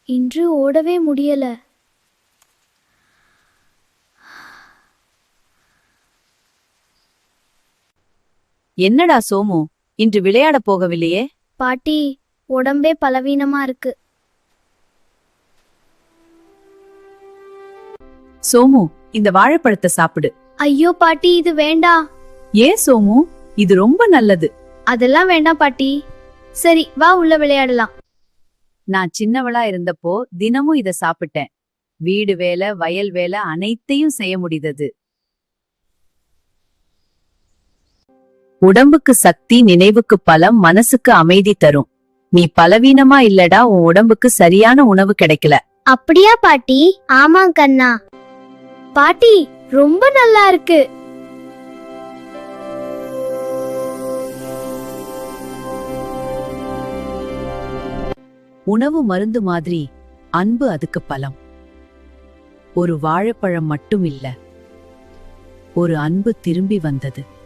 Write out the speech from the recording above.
இன்று ஓடவே முடியல. என்னடா சோமு, இன்று விளையாட போகவில்லையே? பாட்டி, உடம்பே பலவீனமா இருக்கு. சோமு, இந்த வாழைப்பழத்தை சாப்பிடு. ஐயோ பாட்டி, இது வேண்டாம். ஏன் சோமு? இது ரொம்ப நல்லது. அதெல்லாம் வேண்டாம் பாட்டி. சரி, வா உள்ள விளையாடலாம். நான் சின்னவளா இருந்தப்போ தினமும் இத சாப்பிட்டேன். வீடு வேலை, வயல் வேலை அனைத்தையும் செய்ய முடிந்தது. உடம்புக்கு சக்தி, நினைவுக்கு பலம், மனசுக்கு அமைதி தரும். நீ பலவீனமா இல்லடா, உன் உடம்புக்கு சரியான உணவு கிடைக்கல. அப்படியா பாட்டி? ஆமா கண்ணா. பாட்டி, ரொம்ப நல்லா இருக்கு. உணவு மருந்து மாதிரி, அன்பு அதுக்கு பலம். ஒரு வாழைப்பழம் மட்டும் இல்ல, ஒரு அன்பு திரும்பி வந்தது.